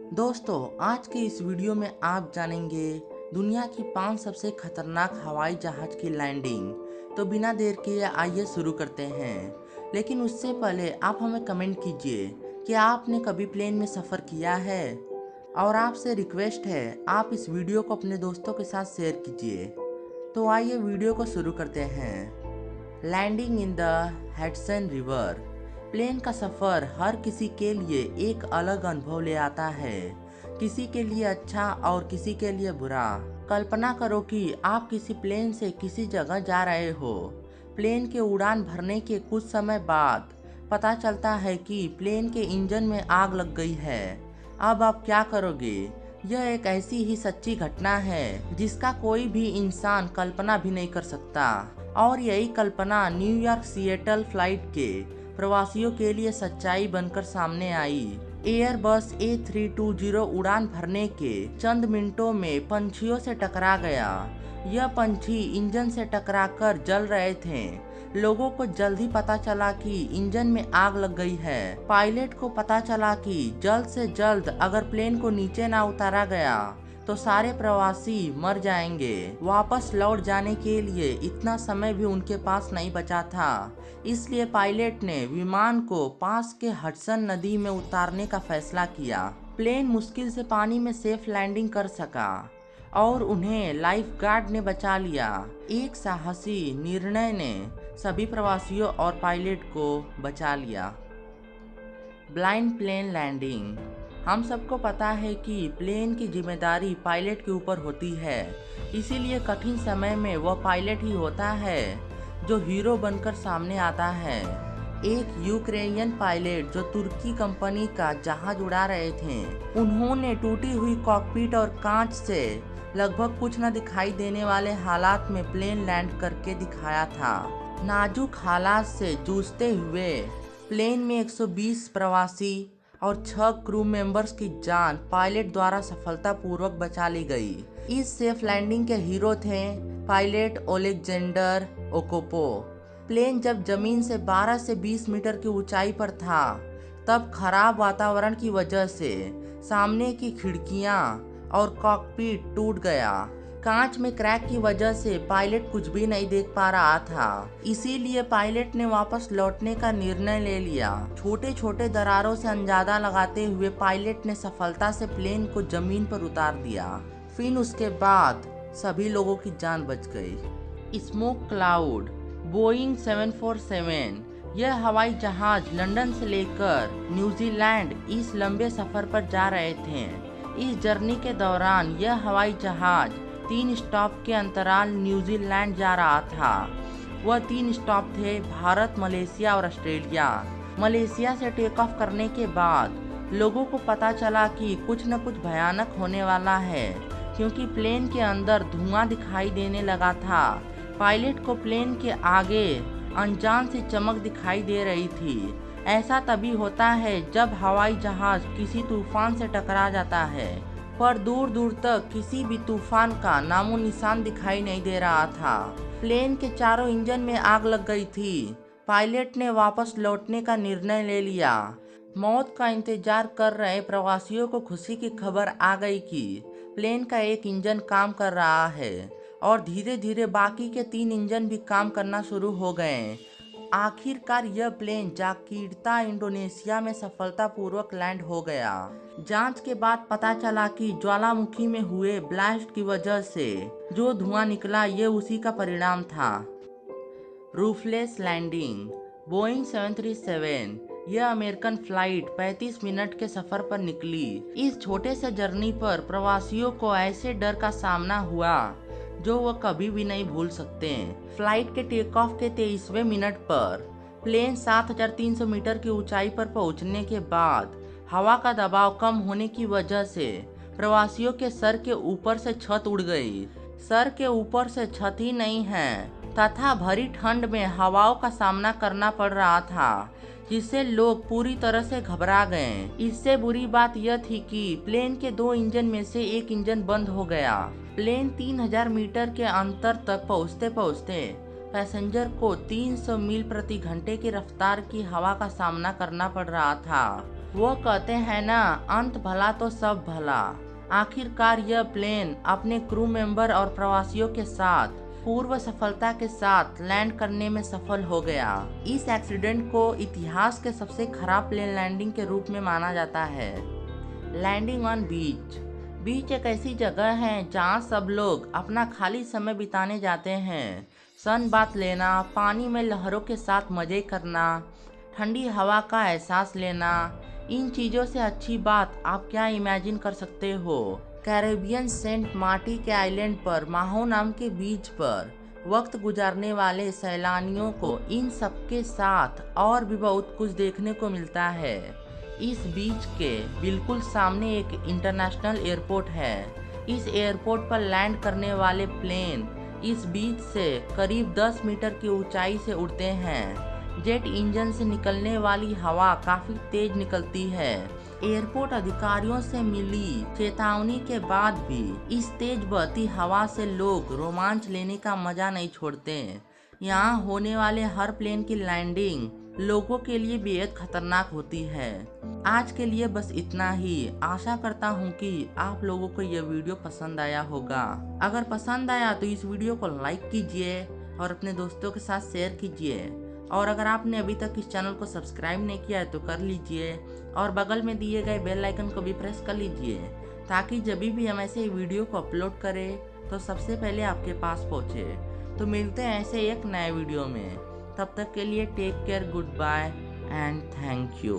दोस्तों, आज के इस वीडियो में आप जानेंगे दुनिया की 5 सबसे खतरनाक हवाई जहाज की लैंडिंग। तो बिना देर किए आइए शुरू करते हैं। लेकिन उससे पहले आप हमें कमेंट कीजिए कि आपने कभी प्लेन में सफ़र किया है। और आपसे रिक्वेस्ट है, आप इस वीडियो को अपने दोस्तों के साथ शेयर कीजिए। तो आइए वीडियो को शुरू करते हैं। Landing in the Hudson river. Plane का सफ़र हर किसी के लिए एक अलग अनुभव ले आता है। किसी के लिए अच्छा और किसी के लिए बुरा। कल्पना करो कि आप किसी प्लेन से किसी जगह जा रहे हो। प्लेन के उड़ान भरने के कुछ समय बाद पता चलता है कि प्लेन के इंजन में आग लग गई है। अब आप क्या करोगे? यह एक ऐसी ही सच्ची घटना है जिसका कोई भी इंसान कल्पना भी नहीं कर सकता। और यही कल्पना न्यूयॉर्क सिएटल फ्लाइट के प्रवासियों के लिए सच्चाई बनकर सामने आई। एयरबस A320 उड़ान भरने के चंद मिनटों में पंछियों से टकरा गया। यह पंछी इंजन से टकराकर जल रहे थे। लोगों को जल्दी पता चला कि इंजन में आग लग गई है। पायलट को पता चला कि जल्द से जल्द अगर प्लेन को नीचे ना उतारा गया तो सारे प्रवासी मर जाएंगे। वापस लौट जाने के लिए इतना समय भी उनके पास नहीं बचा था। इसलिए पायलट ने विमान को पास के हडसन नदी में उतारने का फैसला किया। प्लेन मुश्किल से पानी में सेफ लैंडिंग कर सका और उन्हें लाइफ गार्ड ने बचा लिया। एक साहसी निर्णय ने सभी प्रवासियों और पायलट को बचा लिया। Blind plane landing. हम सबको पता है कि प्लेन की जिम्मेदारी पायलट के ऊपर होती है। इसीलिए कठिन समय में वह पायलट ही होता है जो हीरो बनकर सामने आता है। एक यूक्रेनियन पायलट जो तुर्की कंपनी का जहाज उड़ा रहे थे, उन्होंने टूटी हुई कॉकपिट और कांच से लगभग कुछ न दिखाई देने वाले हालात में प्लेन लैंड करके दिखाया था। नाजुक हालात से जूझते हुए प्लेन में 120 प्रवासी और 6 क्रू मेंबर्स की जान पायलट द्वारा सफलतापूर्वक बचा ली गई। इस सेफ लैंडिंग के हीरो थे पायलट ओलेक्जेंडर ओकोपो। प्लेन जब जमीन से 12 से 20 मीटर की ऊंचाई पर था, तब खराब वातावरण की वजह से सामने की खिड़कियां और कॉकपिट टूट गया। कांच में क्रैक की वजह से पायलट कुछ भी नहीं देख पा रहा था। इसीलिए पायलट ने वापस लौटने का निर्णय ले लिया। छोटे छोटे दरारों से अंदाजा लगाते हुए पायलट ने सफलता से प्लेन को जमीन पर उतार दिया। फिर उसके बाद सभी लोगों की जान बच गई। Smoke cloud. बोइंग 747 यह हवाई जहाज लंदन से लेकर न्यूजीलैंड इस लंबे सफर पर जा रहे थे। इस जर्नी के दौरान यह हवाई जहाज 3 स्टॉप के अंतराल न्यूजीलैंड जा रहा था। वह 3 स्टॉप थे भारत, मलेशिया और ऑस्ट्रेलिया। मलेशिया से टेक ऑफ करने के बाद लोगों को पता चला कि कुछ न कुछ भयानक होने वाला है, क्योंकि प्लेन के अंदर धुआं दिखाई देने लगा था। पायलट को प्लेन के आगे अनजान सी चमक दिखाई दे रही थी। ऐसा तभी होता है जब हवाई जहाज किसी तूफान से टकरा जाता है, पर दूर दूर तक किसी भी तूफान का नामो निशान दिखाई नहीं दे रहा था। प्लेन के चारों इंजन में आग लग गई थी। पायलट ने वापस लौटने का निर्णय ले लिया। मौत का इंतजार कर रहे प्रवासियों को खुशी की खबर आ गई कि प्लेन का एक इंजन काम कर रहा है और धीरे धीरे बाकी के 3 इंजन भी काम करना शुरू हो गए। आखिरकार यह प्लेन जाकार्ता, इंडोनेशिया में सफलतापूर्वक लैंड हो गया। जांच के बाद पता चला कि ज्वालामुखी में हुए ब्लास्ट की वजह से जो धुआं निकला, ये उसी का परिणाम था। रूफलेस लैंडिंग। बोइंग 737 यह अमेरिकन फ्लाइट 35 मिनट के सफर पर निकली। इस छोटे से जर्नी पर प्रवासियों को ऐसे डर का सामना हुआ जो वह कभी भी नहीं भूल सकते। फ्लाइट के टेक ऑफ के 23वें मिनट पर प्लेन 7300 मीटर की ऊंचाई पर पहुंचने के बाद हवा का दबाव कम होने की वजह से प्रवासियों के सर के ऊपर से छत उड़ गई। सर के ऊपर से छत ही नहीं है तथा भरी ठंड में हवाओं का सामना करना पड़ रहा था, जिससे लोग पूरी तरह से घबरा गए। इससे बुरी बात यह थी कि प्लेन के 2 इंजन में से एक इंजन बंद हो गया। प्लेन 3000 मीटर के अंतर तक पहुंचते पहुंचते पैसेंजर को 300 मील प्रति घंटे की रफ्तार की हवा का सामना करना पड़ रहा था। वो कहते हैं ना, अंत भला तो सब भला। आखिरकार यह प्लेन अपने क्रू मेंबर और प्रवासियों के साथ पूर्व सफलता के साथ लैंड करने में सफल हो गया। इस एक्सीडेंट को इतिहास के सबसे खराब प्लेन लैंडिंग के रूप में माना जाता है। लैंडिंग ऑन बीच। बीच एक ऐसी जगह है जहाँ सब लोग अपना खाली समय बिताने जाते हैं। सन बात लेना, पानी में लहरों के साथ मजे करना, ठंडी हवा का एहसास लेना, इन चीज़ों से अच्छी बात आप क्या इमेजिन कर सकते हो। कैरेबियन सेंट मार्टिन के आइलैंड पर माहो नाम के बीच पर वक्त गुजारने वाले सैलानियों को इन सब के साथ और भी बहुत कुछ देखने को मिलता है। इस बीच के बिल्कुल सामने एक इंटरनेशनल एयरपोर्ट है। इस एयरपोर्ट पर लैंड करने वाले प्लेन इस बीच से करीब 10 मीटर की ऊंचाई से उड़ते हैं। जेट इंजन से निकलने वाली हवा काफी तेज निकलती है। एयरपोर्ट अधिकारियों से मिली चेतावनी के बाद भी इस तेज बहती हवा से लोग रोमांच लेने का मजा नहीं छोड़ते। यहाँ होने वाले हर प्लेन की लैंडिंग लोगों के लिए बेहद खतरनाक होती है। आज के लिए बस इतना ही। आशा करता हूँ कि आप लोगों को यह वीडियो पसंद आया होगा। अगर पसंद आया तो इस वीडियो को लाइक कीजिए और अपने दोस्तों के साथ शेयर कीजिए। और अगर आपने अभी तक इस चैनल को सब्सक्राइब नहीं किया है तो कर लीजिए और बगल में दिए गए बेल आइकन को भी प्रेस कर लीजिए, ताकि जब भी हम ऐसे वीडियो को अपलोड करें तो सबसे पहले आपके पास पहुँचे। तो मिलते हैं ऐसे एक नए वीडियो में। तब तक के लिए take care, good bye and thank you.